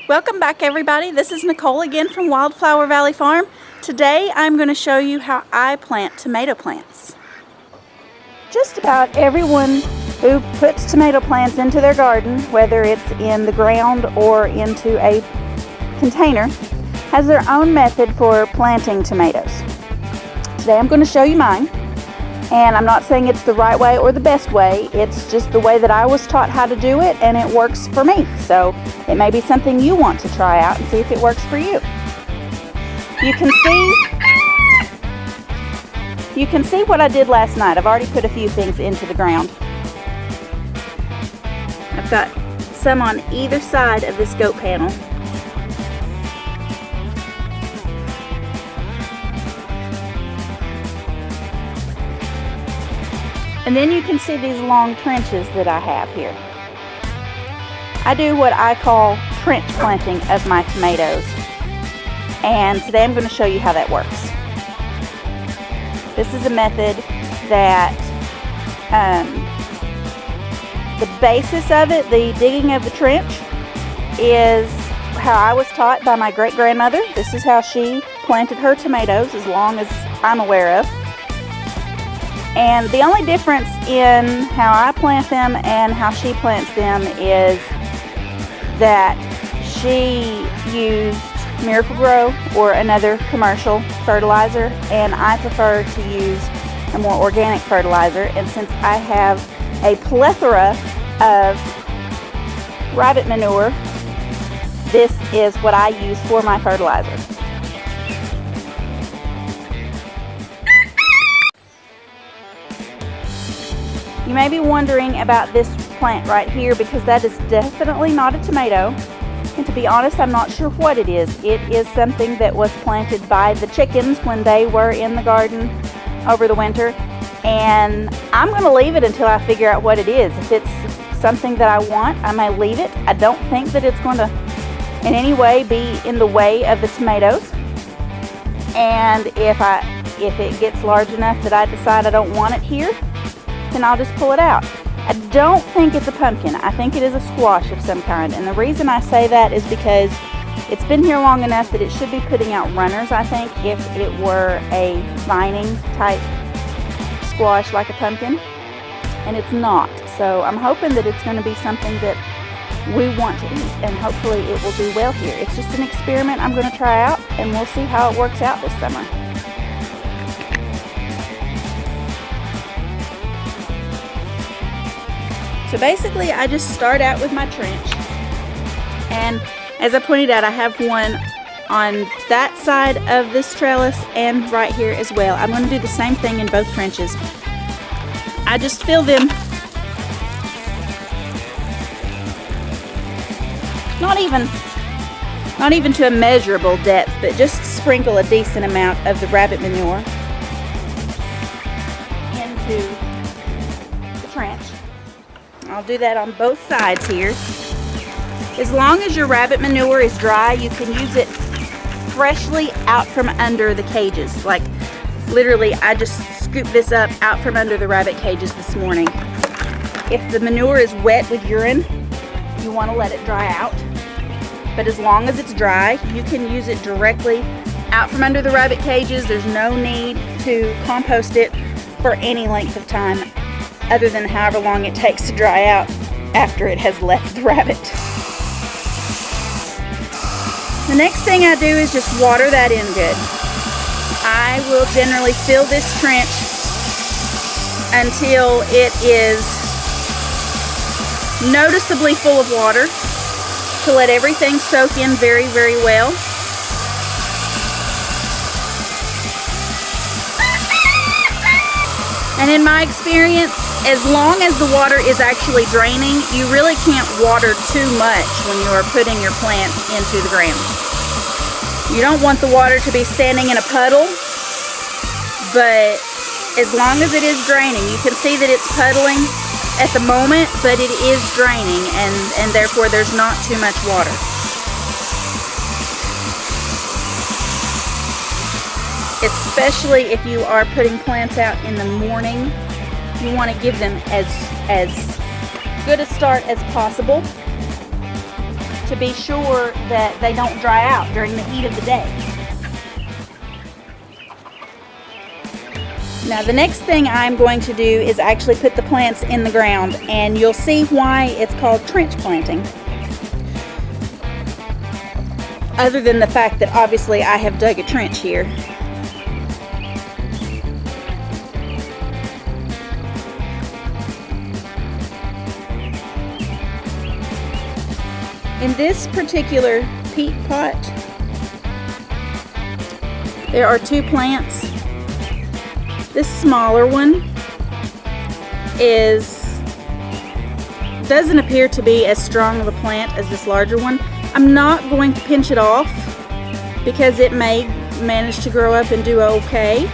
Welcome back, everybody. This is Nicole again from Wildflower Valley Farm. Today I'm going to show you how I plant tomato plants. Just about everyone who puts tomato plants into their garden, whether it's in the ground or into a container, has their own method for planting tomatoes. Today I'm going to show you mine, and I'm not saying it's the right way or the best way. It's just the way that I was taught how to do it, and it works for me. So it may be something you want to try out and see if it works for you. You can see what I did last night. I've already put a few things into the ground. I've got some on either side of this goat panel. And then you can see these long trenches that I have here. I do what I call trench planting of my tomatoes. And today I'm going to show you how that works. This is a method that the basis of it, the digging of the trench, is how I was taught by my great-grandmother. This is how she planted her tomatoes, as long as I'm aware of. And the only difference in how I plant them and how she plants them is that she used Miracle-Gro or another commercial fertilizer, and I prefer to use a more organic fertilizer. And since I have a plethora of rabbit manure, this is what I use for my fertilizer. You may be wondering about this plant right here, because that is definitely not a tomato. And to be honest, I'm not sure what it is. It is something that was planted by the chickens when they were in the garden over the winter. And I'm going to leave it until I figure out what it is. If it's something that I want, I may leave it. I don't think that it's going to in any way be in the way of the tomatoes. And if it gets large enough that I decide I don't want it here, then I'll just pull it out. I don't think it's a pumpkin. I think it is a squash of some kind. And the reason I say that is because it's been here long enough that it should be putting out runners, I think, if it were a vining type squash like a pumpkin. And it's not. So I'm hoping that it's going to be something that we want to eat, and hopefully it will do well here. It's just an experiment I'm going to try out, and we'll see how it works out this summer. So basically, I just start out with my trench, and as I pointed out, I have one on that side of this trellis and right here as well. I'm going to do the same thing in both trenches. I just fill them, not even to a measurable depth, but just sprinkle a decent amount of the rabbit manure into the trench. I'll do that on both sides here. As long as your rabbit manure is dry, you can use it freshly out from under the cages. Like literally, I just scooped this up out from under the rabbit cages this morning. If the manure is wet with urine, you want to let it dry out. But as long as it's dry, you can use it directly out from under the rabbit cages. There's no need to compost it for any length of time, other than however long it takes to dry out after it has left the rabbit. The next thing I do is just water that in good. I will generally fill this trench until it is noticeably full of water, to let everything soak in very, very well. And in my experience, as long as the water is actually draining, you really can't water too much when you are putting your plants into the ground. You don't want the water to be standing in a puddle, but as long as it is draining, you can see that it's puddling at the moment, but it is draining, and therefore there's not too much water. Especially if you are putting plants out in the morning, you want to give them as good a start as possible to be sure that they don't dry out during the heat of the day. Now the next thing I'm going to do is actually put the plants in the ground, and you'll see why it's called trench planting. Other than the fact that obviously I have dug a trench here. In this particular peat pot, there are 2 plants. This smaller one doesn't appear to be as strong of a plant as this larger one. I'm not going to pinch it off because it may manage to grow up and do okay,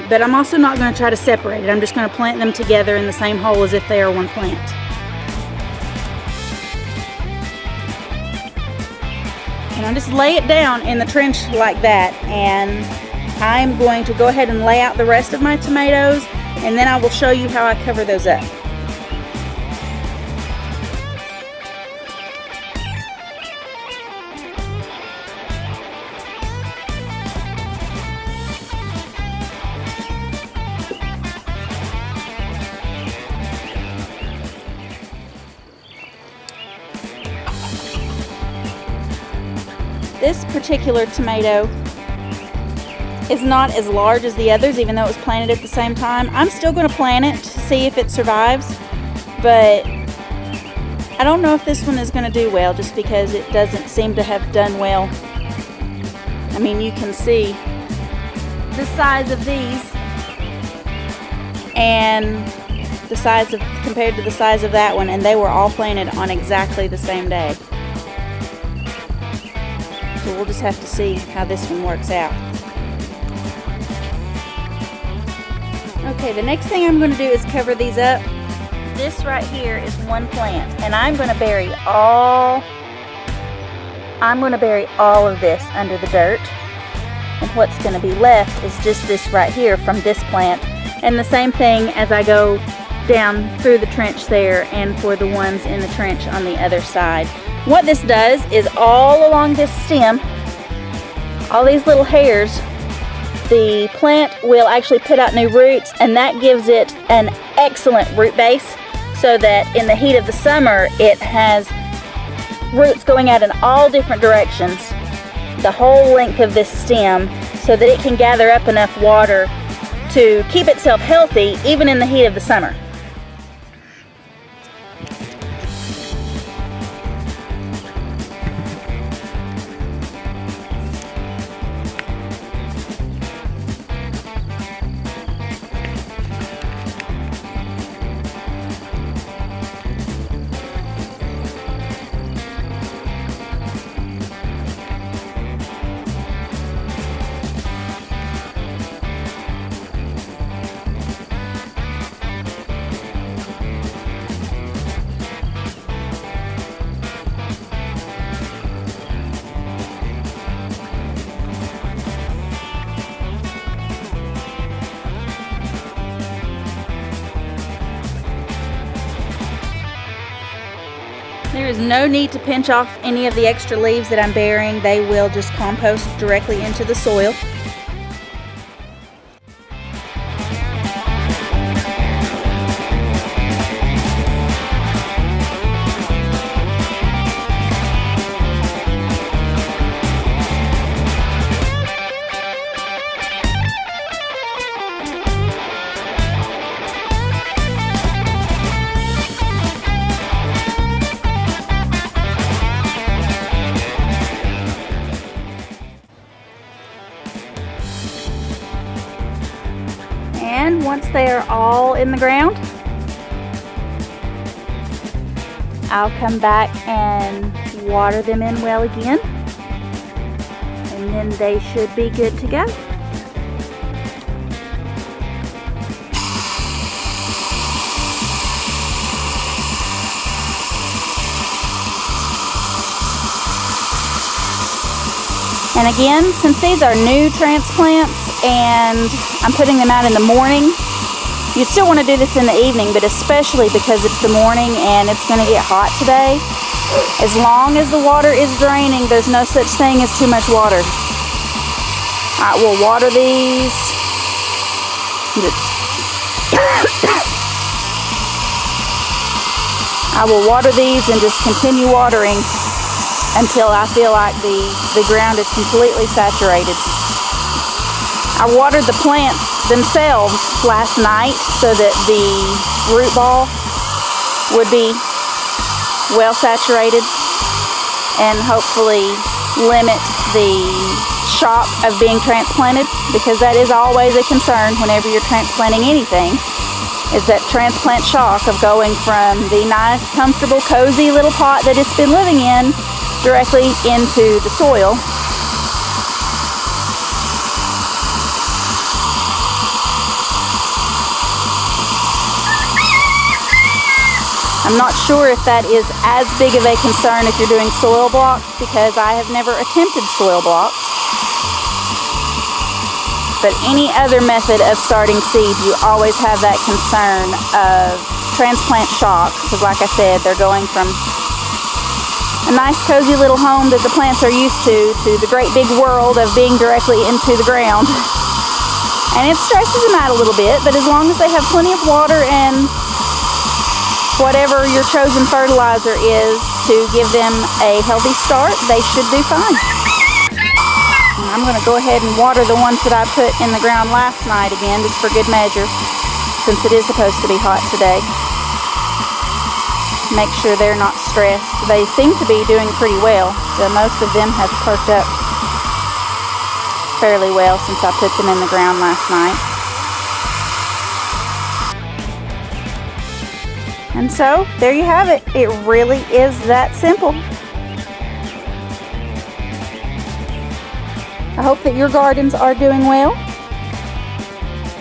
but I'm also not going to try to separate it. I'm just going to plant them together in the same hole as if they are one plant. And I'll just lay it down in the trench like that, and I'm going to go ahead and lay out the rest of my tomatoes, and then I will show you how I cover those up. This particular tomato is not as large as the others, even though it was planted at the same time. I'm still going to plant it to see if it survives, but I don't know if this one is going to do well just because it doesn't seem to have done well. I mean, you can see the size of these and the size of compared to the size of that one, and they were all planted on exactly the same day. So we'll just have to see how this one works out. Okay, the next thing I'm going to do is cover these up. This right here is one plant, and I'm going to bury all of this under the dirt. And what's going to be left is just this right here from this plant. And the same thing as I go down through the trench there and for the ones in the trench on the other side. What this does is all along this stem, all these little hairs, the plant will actually put out new roots, and that gives it an excellent root base so that in the heat of the summer it has roots going out in all different directions, the whole length of this stem, so that it can gather up enough water to keep itself healthy even in the heat of the summer. There is no need to pinch off any of the extra leaves that I'm burying. They will just compost directly into the soil. And once they are all in the ground, I'll come back and water them in well again, and then they should be good to go. And again, since these are new transplants and I'm putting them out in the morning, you still want to do this in the evening, but especially because it's the morning and it's going to get hot today, As long as the water is draining, there's no such thing as too much water. Alright, we'll water these. I will water these and just continue watering until I feel like the ground is completely saturated. I watered the plants themselves last night so that the root ball would be well saturated and hopefully limit the shock of being transplanted, because that is always a concern whenever you're transplanting anything, is that transplant shock of going from the nice, comfortable, cozy little pot that it's been living in directly into the soil. I'm not sure if that is as big of a concern if you're doing soil blocks, because I have never attempted soil blocks. But any other method of starting seeds, you always have that concern of transplant shock, because like I said, they're going from a nice cozy little home that the plants are used to the great big world of being directly into the ground. And it stresses them out a little bit, but as long as they have plenty of water and whatever your chosen fertilizer is to give them a healthy start, they should do fine. And I'm going to go ahead and water the ones that I put in the ground last night again, just for good measure, since it is supposed to be hot today. Make sure they're not stressed. They seem to be doing pretty well. Most of them have perked up fairly well since I put them in the ground last night. And so, there you have it. It really is that simple. I hope that your gardens are doing well.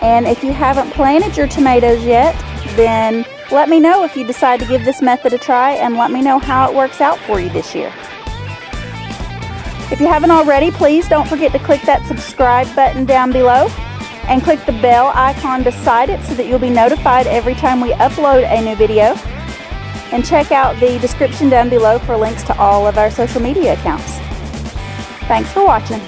And if you haven't planted your tomatoes yet, then let me know if you decide to give this method a try, and let me know how it works out for you this year. If you haven't already, please don't forget to click that subscribe button down below and click the bell icon beside it so that you'll be notified every time we upload a new video. And check out the description down below for links to all of our social media accounts. Thanks for watching.